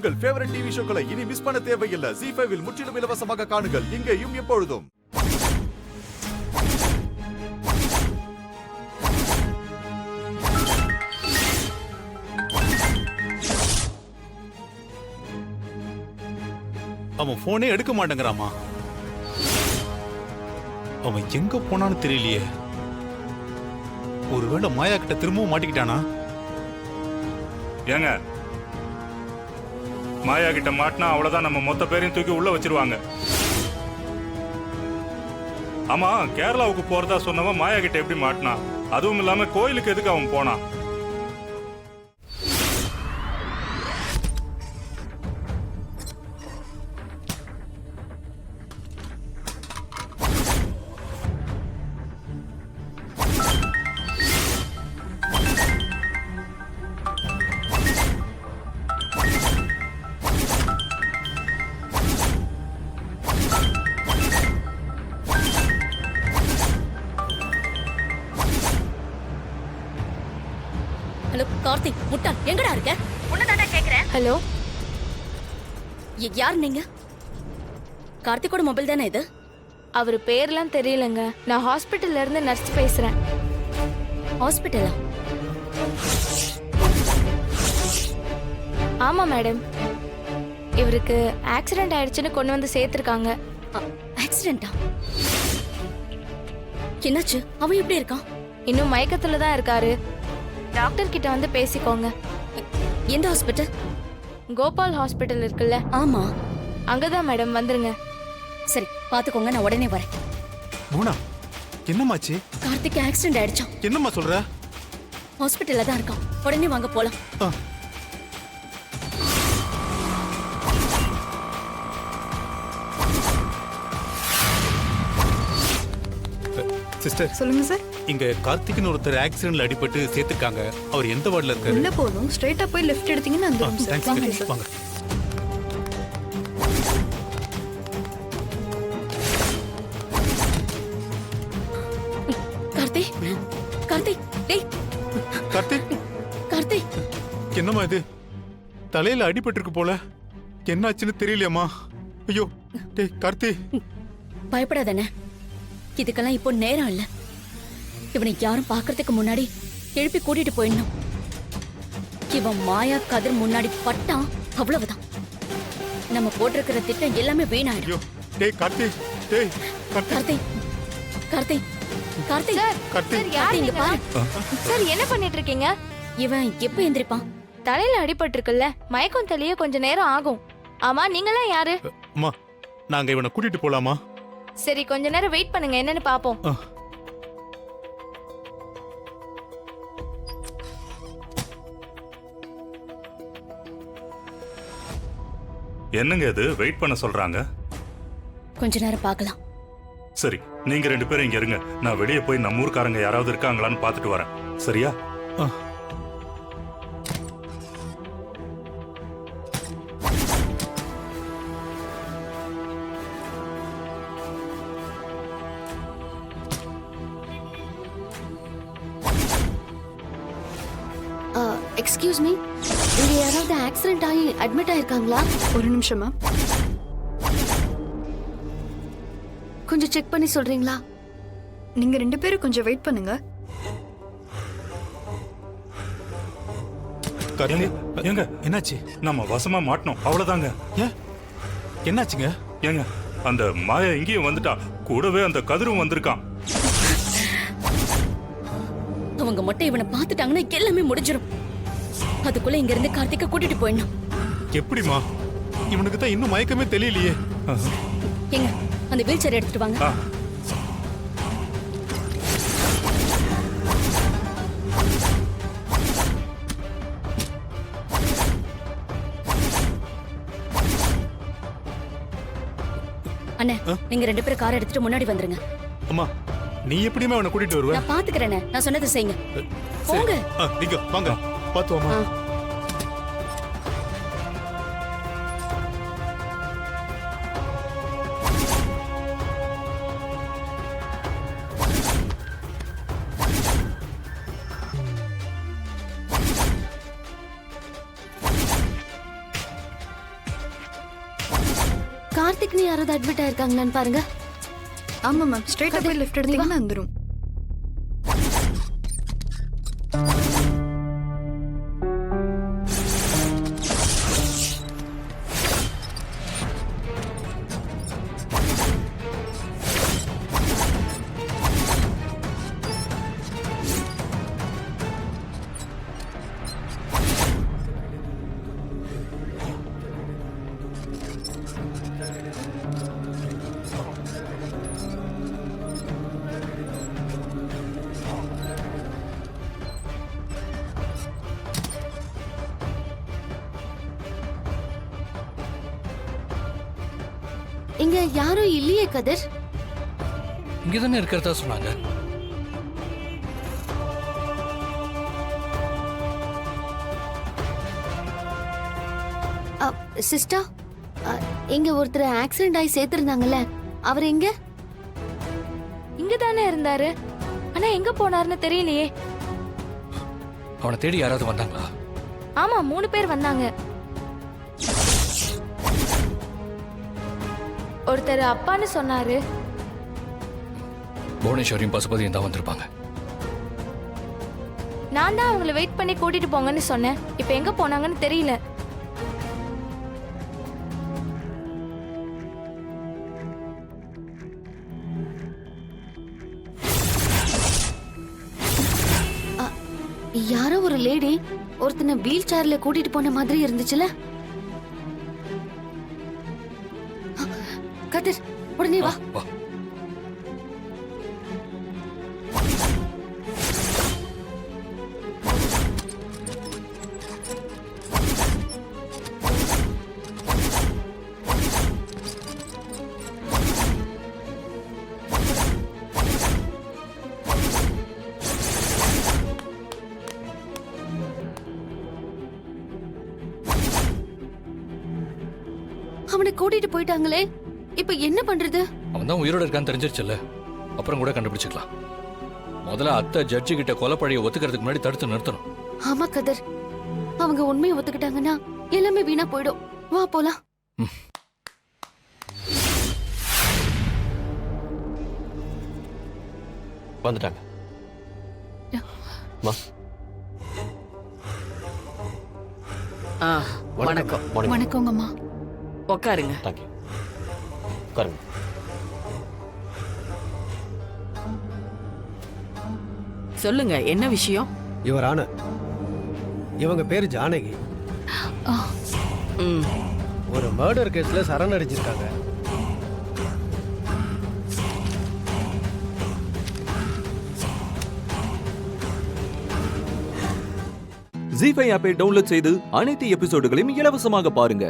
உங்கள் favourite TV ஷோக்களை இனி miss பண்ண தேவையில்லை. ZEE5 இல் முற்றிலும் இலவசமாக காணுங்கள். இங்கேயும் எப்பொழுதும். அவன் போனே எடுக்க மாட்டேங்கிறாமா. அவன் எங்க போனான்னு தெரியலையே. ஒருவேளை மாயா கிட்ட திரும்பவும் மாட்டிக்கிட்டானா? ஏங்க, மாயா கிட்ட மாட்டினா அவ்வளவுதான், நம்ம மொத்த பேரையும் தூக்கி உள்ள வச்சிருவாங்க. ஆமா, கேரளாவுக்கு போறதா சொன்னவன் மாயா கிட்ட எப்படி மாட்டினா? அதுவும் இல்லாம கோயிலுக்கு எதுக்கு அவன் போனான்? ஹலோ கார்த்திக், முட்டாள் எங்கடா இருக்க? உன்னதாடா கேக்குறேன். ஹலோ, யார் நீங்க? கார்த்திகோட மொபைல் தானே இது? அவர் பேர்லாம் தெரியலங்க. நான் ஹாஸ்பிட்டல்ல இருந்து நர்ஸ் பேசுறேன். ஹாஸ்பிட்டலா? ஆமா மேடம், இவருக்கு ஆக்சிடென்ட் ஆயிடுச்சுன்னு கொண்டு வந்து சேர்த்திருக்காங்க. ஆக்சிடென்ட்டா? என்னாச்சு? அவன் எப்படி இருக்கான்? இன்னும் மயக்கத்துல தான் இருக்காரு. டாக்டர் கிட்ட வந்து பேசிக்கோங்க. எந்த ஹாஸ்பிட்டல்? கோபால் ஹாஸ்பிட்டல் இருக்குல்ல, ஆமா, அங்கதான் மேடம். வந்துருங்க. சரி பாத்துக்கோங்க, நான் உடனே வரேன். மோனா, என்னமாச்சு? கார்த்திக் ஆக்சிடென்ட் ஆயிடுச்சான். என்னம்மா சொல்ற? ஹாஸ்பிட்டல்ல தான் இருக்கான். உடனே வாங்க போலாம். சிஸ்டர் சொல்லுங்க சார். இங்க கார்த்திக்னு ஒருத்தர் ஆக்சிடென்ட்ல அடிபட்டு சேர்த்துருக்காங்க. அவர் எந்த வார்டுல இருக்காரு? உள்ள போதும், ஸ்ட்ரைட்டா போய் லெஃப்ட் எடுத்தீங்கன்னா அந்த ரூம் சார். வாங்க சார். வாங்க. கார்த்திக், கார்த்திக், டேய் கார்த்திக், கார்த்திக். என்னம்மா இது? தலையில அடிபட்டிருக்கு போல. என்னாச்சுன்னு தெரியலையாம்மா? ஐயோ, டேய் கார்த்தி. பயப்படாதண்ணே, இதுக்கெல்லாம் இப்போ நேரம் இல்ல. இவனை யாரும் பாக்குறதுக்கு முன்னாடி எழுப்பி கூட்டிட்டு போயிடணும். இவன் மாயா கதிர் முன்னாடி பட்டான், அவ்வளவுதான். நம்ம போட்டிருக்கிற திட்டம் எல்லாமே வீணாயிடும். ஐயோ, டேய் கார்த்தி, டேய் கார்த்தி. கார்த்திக், கார்த்திக், கார்த்திக், கார்த்தி. சார், யார் இங்க நீங்க? பாரு. சார், என்ன பண்ணிட்டு இருக்கீங்க? இவன் எப்ப எந்திரிப்பான்? தலையில அடிபட்டிருக்குல்ல, மயக்கம் தெளிய கொஞ்ச நேரம் ஆகும். ஆமா, நீங்களாம் யாரு? அம்மா, நாங்க இவனை கூட்டிட்டு போலாமா? சரி, கொஞ்ச நேரம் வெயிட் பண்ணுங்க, என்னன்னு பாப்போம். என்னங்க இது, வெயிட் பண்ண சொல்றாங்க? கொஞ்ச நேரம் பார்க்கலாம். சரி, நீங்க 2 பேரும் இங்க இருங்க. நான் வெளியே போய் நம்ம ஊர்க்காரங்க யாராவது இருக்காங்களான்னு பாத்துட்டு வரேன். சரியா? எக்ஸ்கியூஸ் மீ, இங்க யாராவது ஆக்சிடென்ட் ஆகி அட்மிட் ஆயிருக்காங்களா? ஒரு நிமிஷமா. கொஞ்சம் செக் பண்ணி சொல்றீங்களா? நீங்க 2 பேரும் கொஞ்சம் வெயிட் பண்ணுங்க. கார்த்தி, ஏங்க, என்னாச்சு? நம்ம வசமா மாட்டணும், அவ்வளவுதாங்க. ஏன், என்னாச்சுங்க? ஏங்க, அந்த மாயா இங்கேயும் வந்துட்டா, கூடவே அந்த கதிரும் வந்திருக்கான். அவங்க மட்டும் இவனை பார்த்துட்டாங்கன்னா எல்லாமே முடிஞ்சிடும். அதுக்குள்ள இங்க இருந்து கார்த்திகை கூட்டிட்டு போயிடணும். எப்படிமா? இவனுக்கு தான் இன்னும் மயக்கமே தெரியலையே. எங்க அந்த வீல் சேர் எடுத்துட்டு வாங்க. அண்ணே, நீங்க 2 பேரும் கார் எடுத்துட்டு முன்னாடி வந்துருங்க. அம்மா, நீ எப்படிமா அவனை கூட்டிட்டு வருவ? நான் பாத்துக்கிறேனே, நான் சொன்னதை செய்யுங்க. போங்க. நீங்க வாங்க, பாத்து வாமா. கார்த்திக்னு யாராவது அட்மிட் ஆயிருக்காங்களான்னு பாருங்க. ஆமா மேம், ஸ்ட்ரைட்டா போய் லெஃப்ட் எடுத்தீங்கன்னா வந்துரும். இங்க யாரும் இல்லையே கதிர். இங்கதானே இருக்கிறதா சொன்னாங்க. சிஸ்டர், இங்க ஒருத்தர் ஆக்சிடென்ட் ஆகி சேர்த்திருந்தாங்கல்ல, அவர் எங்க? இங்க தானே இருந்தாரு. ஆனா எங்க போனாருன்னு தெரியலையே. அவனை தேடி யாராவது வந்தாங்களா? ஆமா, 3 பேர் வந்தாங்க. ஒருத்தர் அப்பான்னு சொன்னாரு. புவனேஸ்வரியும் பசுபதியும் தான் வந்திருப்பாங்க. நான் தான் அவங்கள வெயிட் பண்ணி கூட்டிட்டு போங்கன்னு சொன்னேன். இப்ப எங்க போனாங்கன்னு தெரியல. யாரோ ஒரு லேடி ஒருத்தனை வீல் சேர்ல கூட்டிட்டு போன மாதிரி இருந்துச்சுல. கதிர், உடனே வா. வா. அவனை கூட்டிட்டு போயிட்டாங்களே, இப்ப என்ன பண்றது? அவன் தான் உயிரோட இருக்கான்னு தெரிஞ்சிருச்சுல்ல, அப்புறம் கூட கண்டுபிடிச்சுக்கலாம். முதல்ல அத்தை ஜட்ஜி கிட்ட கொலைப்பழியை ஒத்துக்கிறதுக்கு முன்னாடி தடுத்து நிறுத்தணும். ஆமா கதிர், அவங்க உண்மையை ஒத்துக்கிட்டாங்கன்னா எல்லாமே வீணா போயிடும். வா போலாம். வந்துட்டாங்க. வணக்கம். வணக்கங்கம்மா. உட்காருங்க. தேங்க்யூ. உட்காருங்க. சொல்லுங்க, என்ன விஷயம்? யுவர் ஆனர், இவங்க பேரு ஜானகி. ம், ஒரு மர்டர் கேஸ்ல சரணடைஞ்சிருக்காங்க. ஜீ5 ஆப்பை டவுன்லோட் செய்து அனைத்து எபிசோடுகளையும் இலவசமாக பாருங்க.